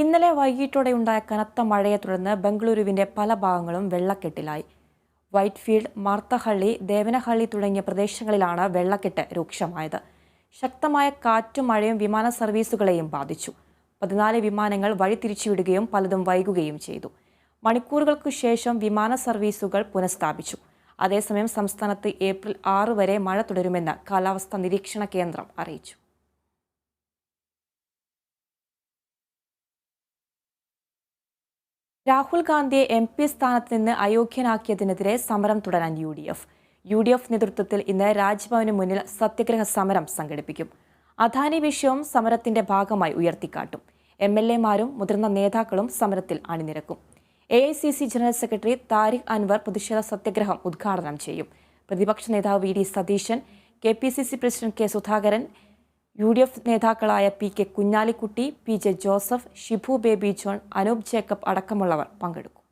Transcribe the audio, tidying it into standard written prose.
ഇന്നലെ വൈകിട്ടോടെയുണ്ടായ കനത്ത മഴയെ തുടർന്ന് ബംഗളൂരുവിന്റെ പല ഭാഗങ്ങളും വെള്ളക്കെട്ടിലായി. വൈറ്റ്ഫീൽഡ്, മാർത്തഹള്ളി, ദേവനഹള്ളി തുടങ്ങിയ പ്രദേശങ്ങളിലാണ് വെള്ളക്കെട്ട് രൂക്ഷമായത്. ശക്തമായ കാറ്റും മഴയും വിമാന സർവീസുകളെയും ബാധിച്ചു. 14 വിമാനങ്ങൾ വഴിതിരിച്ചുവിടുകയും പലതും വൈകുകയും ചെയ്തു. മണിക്കൂറുകൾക്കു ശേഷം വിമാന സർവീസുകൾ പുനഃസ്ഥാപിച്ചു. അതേസമയം സംസ്ഥാനത്ത് ഏപ്രിൽ 6 വരെ മഴ തുടരുമെന്ന് കാലാവസ്ഥാ നിരീക്ഷണ കേന്ദ്രം അറിയിച്ചു. രാഹുൽ ഗാന്ധിയെ MP സ്ഥാനത്ത് നിന്ന് അയോഗ്യനാക്കിയതിനെതിരെ സമരം തുടരാൻ UDF നേതൃത്വത്തിൽ ഇന്ന് രാജ്ഭവന് മുന്നിൽ സത്യഗ്രഹ സമരം സംഘടിപ്പിക്കും. അദാനി വിഷയവും സമരത്തിന്റെ ഭാഗമായി ഉയർത്തിക്കാട്ടും. MLA-മാരും മുതിർന്ന നേതാക്കളും സമരത്തിൽ അണിനിരക്കും. AICC general secretary Tariq Anwar പ്രതിഷേധ സത്യഗ്രഹം ഉദ്ഘാടനം ചെയ്യും. പ്രതിപക്ഷ നേതാവ് VD Satheesan, KPCC president K Sudhakaran, UDF നേതാക്കളായ PK കുഞ്ഞാലിക്കുട്ടി, PJ ജോസഫ്, ഷിബു ബേബി ജോൺ, അനൂപ് ജേക്കബ് അടക്കമുള്ളവർ പങ്കെടുക്കും.